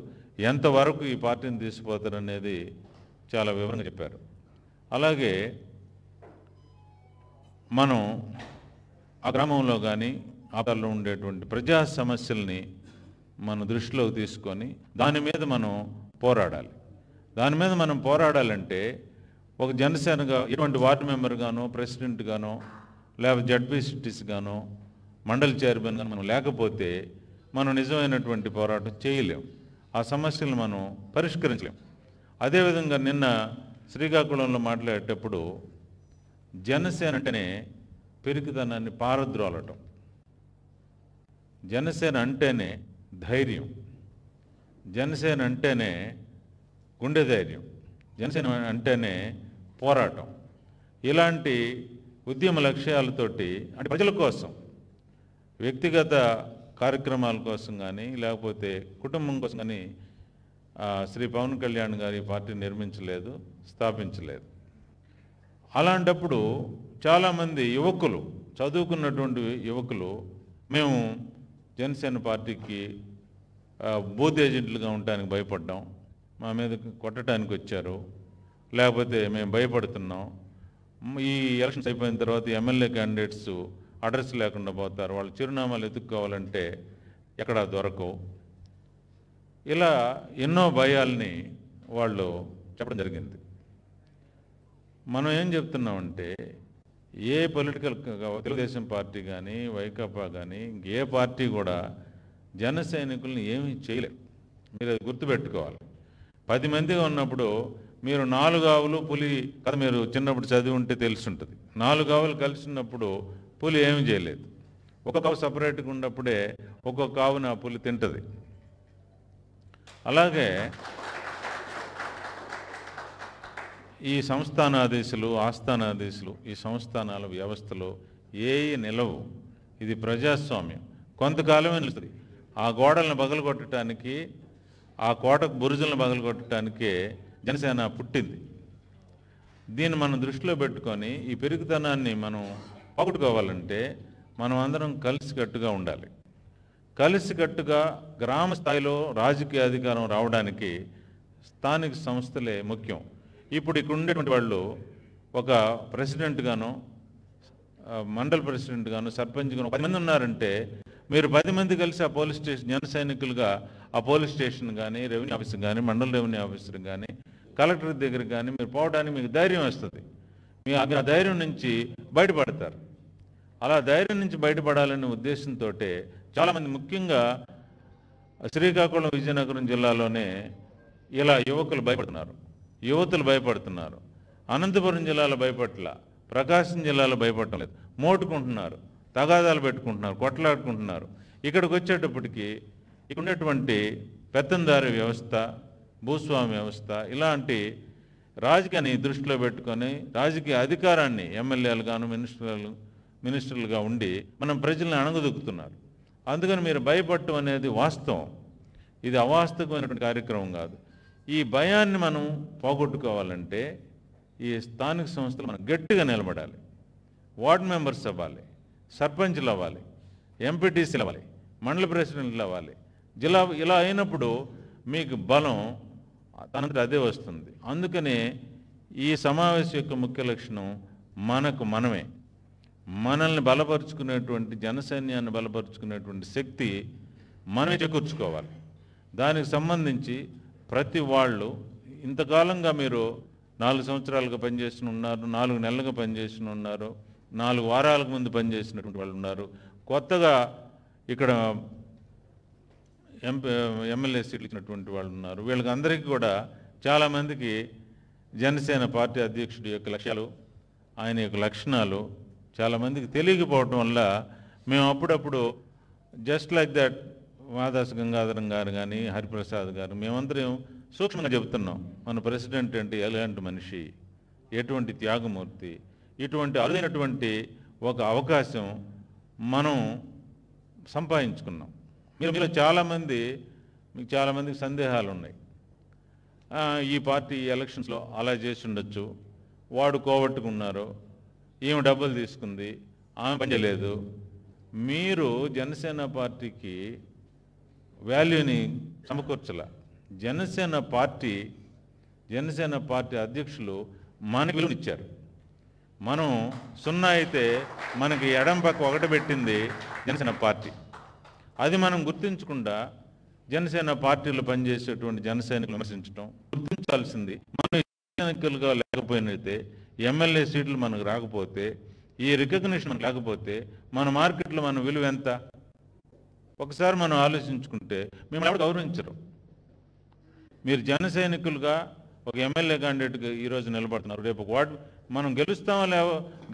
ఎంతవరకు ఈ పార్టీని తీసుకుపోతారు అనేది చాలా వివరంగా చెప్పారు. అలాగే మనం ఆ గ్రామంలో కానీ ఆపదలో ఉండేటువంటి ప్రజా సమస్యల్ని మన దృష్టిలోకి తీసుకొని దాని మీద మనం పోరాడాలి. దాని మీద మనం పోరాడాలంటే ఒక జనసేనగా ఎటువంటి వార్డు మెంబర్ గానో, ప్రెసిడెంట్ గానో, లేకపోతే జడ్పీటీసీ గానో, మండలి చైర్మన్ గానో మనం లేకపోతే మనం నిజమైనటువంటి పోరాటం చేయలేం, ఆ సమస్యలను మనం పరిష్కరించలేం. అదేవిధంగా నిన్న శ్రీకాకుళంలో మాట్లాడేటప్పుడు జనసేన అంటేనే పెరిగితనాన్ని పారద్రోలటం, జనసేన అంటేనే ధైర్యం, జనసేన అంటేనే గుండె ధైర్యం, జనసేన అంటేనే పోరాటం, ఇలాంటి ఉద్యమ లక్ష్యాలతోటి అంటే ప్రజల కోసం, వ్యక్తిగత కార్యక్రమాల కోసం కానీ లేకపోతే కుటుంబం కోసం కానీ శ్రీ పవన్ కళ్యాణ్ గారి పార్టీ నిర్మించలేదు, స్థాపించలేదు. అలాంటప్పుడు చాలామంది యువకులు, చదువుకున్నటువంటి యువకులు మేము జనసేన పార్టీకి బూత్ ఏజెంట్లుగా ఉండటానికి భయపడ్డాం, మా మీద కొట్టడానికి వచ్చారు, లేకపోతే మేము భయపడుతున్నాం, ఈ ఎలక్షన్స్ అయిపోయిన తర్వాత ఎమ్మెల్యే క్యాండిడేట్స్ అడ్రస్ లేకుండా పోతారు, వాళ్ళు చిరునామాలు ఎత్తుక్కోవాలంటే ఎక్కడా దొరకవు, ఇలా ఎన్నో భయాల్ని వాళ్ళు చెప్పడం జరిగింది. మనం ఏం చెప్తున్నామంటే ఏ పొలిటికల్ తెలుగుదేశం పార్టీ కానీ వైకాపా కానీ ఏ పార్టీ కూడా జన సైనికుల్ని ఏమీ చేయలేదు. మీరు అది గుర్తుపెట్టుకోవాలి. 10 మందిగా ఉన్నప్పుడు మీరు 4 ఆవులు పులి కథ మీరు చిన్నప్పుడు చదివి ఉంటే తెలుసుంటుంది. 4 ఆవులు కలిసి ఉన్నప్పుడు పులి ఏమీ చేయలేదు. ఒక్కొక్క ఆవు సపరేట్గా ఉన్నప్పుడే ఒక్కొక్క ఆవును ఆ పులి తింటుంది. అలాగే ఈ సంస్థానాధీశులు, ఆస్థానాధీశులు, ఈ సంస్థానాల వ్యవస్థలో ఏ నిలవు. ఇది ప్రజాస్వామ్యం, కొంతకాలమే నిలుస్తుంది. ఆ గోడలను పగలగొట్టడానికి, ఆ కోటకు బురుజులను పగలగొట్టడానికే జనసేన పుట్టింది. దీన్ని మనం దృష్టిలో పెట్టుకొని ఈ పెరుగుతనాన్ని మనం పోగొట్టుకోవాలంటే మనం అందరం కలిసికట్టుగా ఉండాలి. కలిసికట్టుగా గ్రామ స్థాయిలో రాజకీయ అధికారం రావడానికి స్థానిక సంస్థలే ముఖ్యం. ఇప్పుడు ఇక్కడ ఉండేటువంటి వాళ్ళు ఒక ప్రెసిడెంట్ గాను, మండల ప్రెసిడెంట్ గాను, సర్పంచ్ గాను 10 మంది ఉన్నారంటే మీరు 10 మంది కలిసి ఆ పోలీస్ స్టేషన్ జన సైనికులుగా ఆ పోలీస్ స్టేషన్ కానీ, రెవెన్యూ ఆఫీసర్ కానీ, మండల రెవెన్యూ ఆఫీసర్ కానీ, కలెక్టర్ దగ్గరికి కానీ మీరు పోవడానికి మీకు ధైర్యం వస్తుంది. మీ ఆ ధైర్యం నుంచి బయటపడతారు. అలా ధైర్యం నుంచి బయటపడాలనే ఉద్దేశంతో చాలామంది, ముఖ్యంగా శ్రీకాకుళం, విజయనగరం జిల్లాలోనే ఇలా యువకులు భయపడుతున్నారు, యువతులు భయపడుతున్నారు. అనంతపురం జిల్లాలో భయపడట్ల, ప్రకాశం జిల్లాలో భయపడటం లేదు. మోటుకుంటున్నారు, తగాదాలు పెట్టుకుంటున్నారు, కొట్లాడుకుంటున్నారు. ఇక్కడికి వచ్చేటప్పటికి ఇక్కడ ఉన్నటువంటి పెత్తందారి వ్యవస్థ, భూస్వామి వ్యవస్థ, ఇలాంటి రాజకీయాన్ని దృష్టిలో పెట్టుకొని రాజకీయ అధికారాన్ని ఎమ్మెల్యేలు గాను, మినిస్టర్లుగా ఉండి మనం ప్రజల్ని అణగదొక్కుతున్నారు. అందుకని మీరు భయపడటం అనేది వాస్తవం, ఇది అవాస్తవమైనటువంటి కార్యక్రమం కాదు. ఈ భయాన్ని మనం పోగొట్టుకోవాలంటే ఈ స్థానిక సంస్థలు మనం గట్టిగా నిలబడాలి. వార్డు మెంబర్స్ అవ్వాలి, సర్పంచ్లు అవ్వాలి, ఎంపీటీసీలు అవ్వాలి, మండల ప్రెసిడెంట్లు అవ్వాలి. ఇలా అయినప్పుడు మీకు బలం తనంతట అదే వస్తుంది. అందుకనే ఈ సమావేశం యొక్క ముఖ్య లక్షణం మనకు మనమే, మనల్ని బలపరుచుకునేటువంటి, జనసైన్యాన్ని బలపరుచుకునేటువంటి శక్తి మనమే చేకూర్చుకోవాలి. దానికి సంబంధించి ప్రతి వాళ్ళు, ఇంతకాలంగా మీరు 4 సంవత్సరాలుగా పనిచేసి ఉన్నారు, 4 నెలలుగా పనిచేసి ఉన్నారు, 4 వారాలకు ముందు పనిచేసినటువంటి వాళ్ళు ఉన్నారు, కొత్తగా ఇక్కడ ఎమ్మెల్యే సీట్లు ఇచ్చినటువంటి వాళ్ళు ఉన్నారు. వీళ్ళకి అందరికీ కూడా చాలామందికి జనసేన పార్టీ అధ్యక్షుడి యొక్క లక్ష్యాలు, ఆయన యొక్క లక్షణాలు చాలామందికి తెలియకపోవటం వల్ల మేము అప్పుడప్పుడు just like that Madas Gangadharam గారు కానీ, హరిప్రసాద్ గారు, మేమందరం సూక్ష్మంగా చెబుతున్నాం, మన ప్రెసిడెంట్ అంటే ఎలాంటి మనిషి, ఎటువంటి త్యాగమూర్తి, ఇటువంటి అరుదైనటువంటి ఒక అవకాశం మనం సంపాదించుకున్నాం. మీలో మీకు చాలామందికి సందేహాలు ఉన్నాయి. ఈ పార్టీ ఎలక్షన్స్లో అలా చేసి ఉండొచ్చు, వాడు కోవట్టుకున్నారు, ఈమె డబ్బులు తీసుకుంది, ఆమె పనిచేయలేదు. మీరు జనసేన పార్టీకి వాల్యూని సమకూర్చాల. జనసేన పార్టీ అధ్యక్షులు మనకి విలువనిచ్చారు. మనం 0 అయితే మనకి ఎడం పక్క 1 పెట్టింది జనసేన పార్టీ. అది మనం గుర్తించకుండా జనసేన పార్టీలో పనిచేసేటువంటి జనసైనికులు విమర్శించడం గుర్తించాల్సింది. మనం సైనికులుగా లేకపోయినైతే, ఎమ్మెల్యే సీట్లు మనకు రాకపోతే, ఈ రికగ్నిషన్ మనకు లేకపోతే మన మార్కెట్లో మన విలువ ఎంత? ఒకసారి మనం ఆలోచించుకుంటే మిమ్మల్ని ఎవరు గౌరవించరు. మీరు జన సైనికులుగా ఒక ఎమ్మెల్యే క్యాండిడేట్గా ఈరోజు నిలబడుతున్నారు. రేపు వార్డు మనం గెలుస్తామో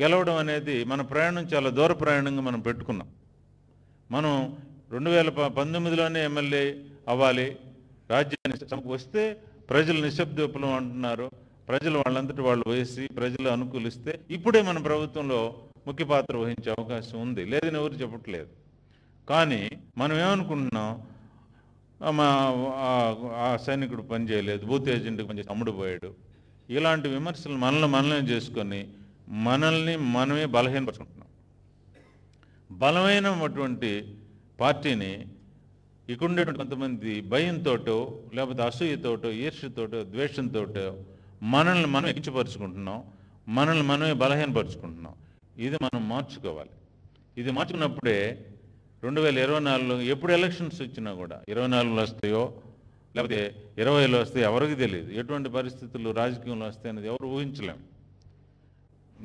గెలవడం అనేది మన ప్రయాణం చాలా దూర ప్రయాణంగా మనం పెట్టుకున్నాం. మనం 2019లోనే ఎమ్మెల్యే అవ్వాలి, రాజ్యాన్ని వస్తే ప్రజలు నిశ్శబ్ద విప్లవం అంటున్నారు. ప్రజలు వాళ్ళంతటి వాళ్ళు వేసి ప్రజలు అనుకూలిస్తే ఇప్పుడే మన ప్రభుత్వంలో ముఖ్య పాత్ర వహించే అవకాశం ఉంది, లేదని ఎవరు చెప్పట్లేదు. కానీ మనం ఏమనుకుంటున్నాం, ఆ సైనికుడు పని చేయలేదు, బూత్ ఏజెంట్కి పనిచేసి అమ్ముడు పోయాడు, ఇలాంటి విమర్శలు మనల్ని చేసుకొని మనల్ని మనమే బలహీనపరుచుకుంటున్నాం. బలమైనటువంటి పార్టీని ఇక్కడ ఉండేటువంటి కొంతమంది భయంతోటో లేకపోతే అసూయతోటో ఈర్ష్యతోటో ద్వేషంతోటో మనల్ని మనం ఎక్కించపరుచుకుంటున్నాం, మనల్ని మనమే బలహీనపరుచుకుంటున్నాం. ఇది మనం మార్చుకోవాలి. ఇది మార్చుకున్నప్పుడే 2024లో ఎప్పుడు ఎలక్షన్స్ వచ్చినా కూడా 24లో వస్తాయో లేకపోతే 20లో వస్తాయో ఎవరికి తెలియదు. ఎటువంటి పరిస్థితులు రాజకీయంలో వస్తాయనేది ఎవరు ఊహించలేము.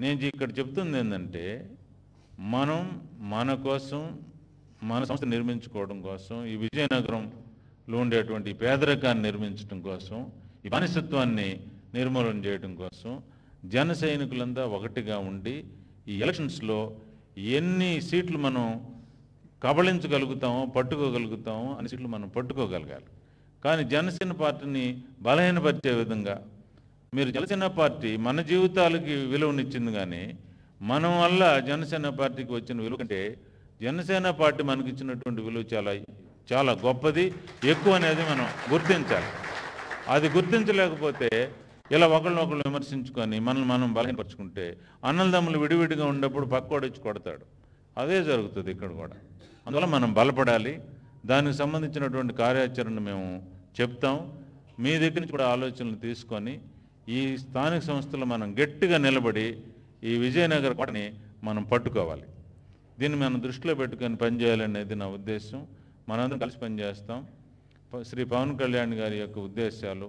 నేను ఇక్కడ చెప్తుంది ఏంటంటే, మనం మన కోసం మన సంస్థ నిర్మించుకోవడం కోసం, ఈ విజయనగరంలో ఉండేటువంటి పేదరికాన్ని నిర్మించడం కోసం, ఈ బానిసత్వాన్ని నిర్మూలన చేయడం కోసం జన సైనికులంతా ఒకటిగా ఉండి ఈ ఎలక్షన్స్లో ఎన్ని సీట్లు మనం కబళించగలుగుతామో పట్టుకోగలుగుతామో అన్ని సీట్లు మనం పట్టుకోగలగాలి. కానీ జనసేన పార్టీని బలహీనపరిచే విధంగా మీరు జనసేన పార్టీ మన జీవితాలకి విలువనిచ్చింది, కానీ మనం వల్ల జనసేన పార్టీకి వచ్చిన విలువ కంటే జనసేన పార్టీ మనకి ఇచ్చినటువంటి విలువ చాలా చాలా గొప్పది, ఎక్కువ అనేది మనం గుర్తించాలి. అది గుర్తించలేకపోతే ఇలా ఒకళ్ళనొకళ్ళు విమర్శించుకొని మనల్ని మనం బలహీనపరుచుకుంటే అన్నదమ్ములు విడివిడిగా ఉన్నప్పుడు పక్కోడు వచ్చి కొడతాడు. అదే జరుగుతుంది ఇక్కడ కూడా. అందువల్ల మనం బలపడాలి. దానికి సంబంధించినటువంటి కార్యాచరణ మేము చెప్తాం. మీ దగ్గర నుంచి కూడా ఆలోచనలు తీసుకొని ఈ స్థానిక సంస్థలు మనం గట్టిగా నిలబడి ఈ విజయనగర కోటని మనం పట్టుకోవాలి. దీన్ని మనం దృష్టిలో పెట్టుకొని పనిచేయాలనేది నా ఉద్దేశం. మనందరం కలిసి పనిచేస్తాం. శ్రీ పవన్ కళ్యాణ్ గారి యొక్క ఉద్దేశాలు,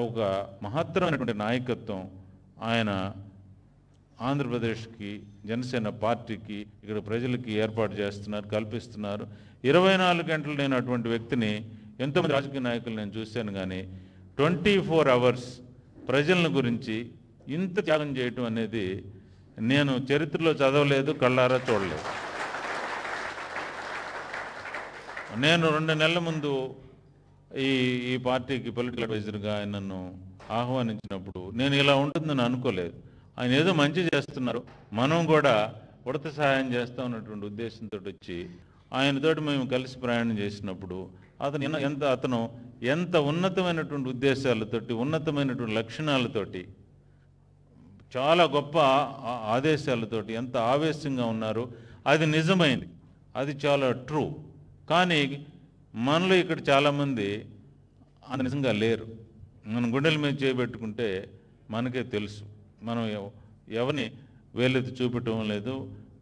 ఒక మహత్తరమైనటువంటి నాయకత్వం ఆయన ఆంధ్రప్రదేశ్కి జనసేన పార్టీకి ఇక్కడ ప్రజలకి ఏర్పాటు చేస్తున్నారు, కల్పిస్తున్నారు. 24 గంటలు నేను అటువంటి వ్యక్తిని ఎంతోమంది రాజకీయ నాయకులు నేను చూశాను, కానీ 24 అవర్స్ ప్రజల గురించి ఇంత త్యాగం చేయటం అనేది నేను చరిత్రలో చదవలేదు, కళ్ళారా చూడలేదు. నేను 2 నెలల ముందు ఈ పార్టీకి పొలిటికల్ అడ్వైజర్గా ఆయన నన్ను ఆహ్వానించినప్పుడు నేను ఇలా ఉంటుందని అనుకోలేదు. ఆయన ఏదో మంచి చేస్తున్నారు, మనం కూడా ఉడత సహాయం చేస్తాం అన్నటువంటి ఉద్దేశంతో వచ్చి ఆయనతోటి మేము కలిసి ప్రయాణం చేసినప్పుడు అతను ఎంత ఉన్నతమైనటువంటి ఉద్దేశాలతోటి, ఉన్నతమైనటువంటి లక్షణాలతోటి, చాలా గొప్ప ఆదేశాలతోటి ఎంత ఆవేశంగా ఉన్నారు. అది నిజమైంది, అది చాలా ట్రూ. కానీ మనలో ఇక్కడ చాలామంది అంత నిజంగా లేరు. మనం గుండెల మీద చేయబెట్టుకుంటే మనకే తెలుసు. మనం ఎవరిని వేలెత్తి చూపటం లేదు,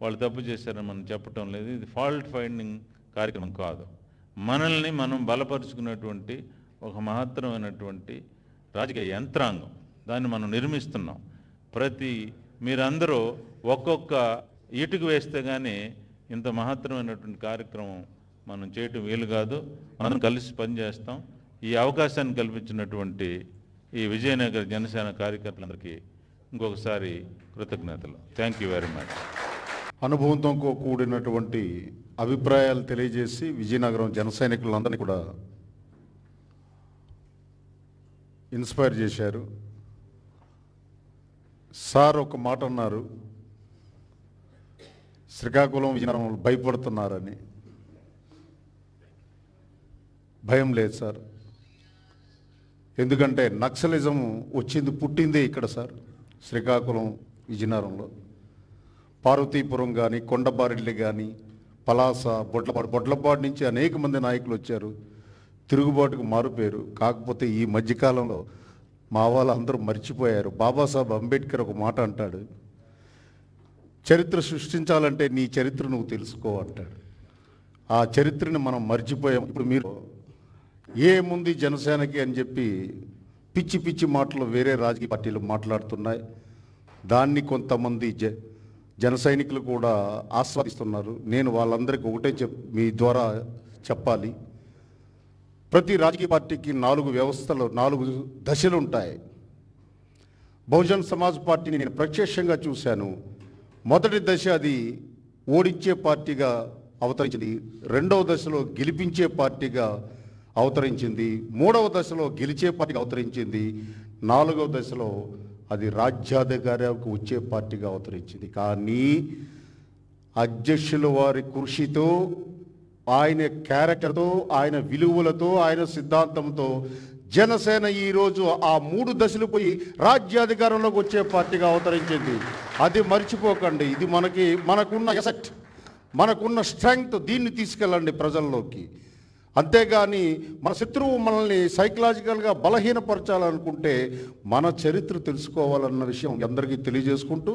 వాళ్ళు తప్పు చేశారని మనం చెప్పటం లేదు. ఇది ఫాల్ట్ ఫైండింగ్ కార్యక్రమం కాదు. మనల్ని మనం బలపరుచుకున్నటువంటి ఒక మహత్తరమైనటువంటి రాజకీయ యంత్రాంగం, దాన్ని మనం నిర్మిస్తున్నాం. మీరందరూ ఒక్కొక్క ఇటుకు వేస్తే కానీ ఇంత మహత్తరమైనటువంటి కార్యక్రమం మనం చేయటం వీలు కాదు. మనం కలిసి పనిచేస్తాం. ఈ అవకాశాన్ని కల్పించినటువంటి ఈ విజయనగర జనసేన కార్యకర్తలందరికీ ఇంకొకసారి కృతజ్ఞతలు. Thank you very much. అనుభవంతో కూడినటువంటి అభిప్రాయాలు తెలియజేసి విజయనగరం జన సైనికులందరినీ కూడా ఇన్స్పైర్ చేశారు. సార్ ఒక మాట అన్నారు, శ్రీకాకుళం విజయనగరం భయపడుతున్నారని. భయం లేదు సార్, ఎందుకంటే నక్సలిజం పుట్టిందే ఇక్కడ సార్, శ్రీకాకుళం విజయనగరంలో. పార్వతీపురం కానీ, కొండబారెడ్డి కానీ, పలాస, బొడ్లపాడు నుంచి అనేక మంది నాయకులు వచ్చారు, తిరుగుబాటుకు మారుపేరు. కాకపోతే ఈ మధ్యకాలంలో మా వాళ్ళందరూ మర్చిపోయారు. బాబాసాహెబ్ అంబేద్కర్ ఒక మాట అంటాడు, చరిత్ర సృష్టించాలంటే నీ చరిత్ర నువ్వు తెలుసుకో అంటాడు. ఆ చరిత్రని మనం మర్చిపోయాం. ఇప్పుడు మీరు ఏముంది జనసేనకి అని చెప్పి పిచ్చి పిచ్చి మాటలు వేరే రాజకీయ పార్టీలు మాట్లాడుతున్నాయి. దాన్ని కొంతమంది జన సైనికులు కూడా ఆస్వాదిస్తున్నారు. నేను వాళ్ళందరికీ ఒకటే మీ ద్వారా చెప్పాలి, ప్రతి రాజకీయ పార్టీకి 4 వ్యవస్థలు, 4 దశలు ఉంటాయి. బహుజన్ సమాజ్ పార్టీని నేను ప్రత్యక్షంగా చూశాను. మొదటి దశ అది ఓడించే పార్టీగా అవతరించింది, రెండవ దశలో గెలిపించే పార్టీగా అవతరించింది, మూడవ దశలో గెలిచే పార్టీగా అవతరించింది, నాలుగవ దశలో అది రాజ్యాధికారికి వచ్చే పార్టీగా అవతరించింది. కానీ అధ్యక్షుల వారి కృషితో, ఆయన క్యారెక్టర్తో, ఆయన విలువలతో, ఆయన సిద్ధాంతంతో జనసేన ఈరోజు ఆ 3 దశలు పోయి రాజ్యాధికారంలోకి వచ్చే పార్టీగా అవతరించింది. అది మర్చిపోకండి. ఇది మనకున్న ఎసెట్, మనకున్న స్ట్రెంగ్త్. దీన్ని తీసుకెళ్ళండి ప్రజల్లోకి. అంతేగాని మన శత్రువు మనల్ని సైకలాజికల్గా బలహీనపరచాలనుకుంటే మన చరిత్ర తెలుసుకోవాలన్న విషయం అందరికీ తెలియజేసుకుంటూ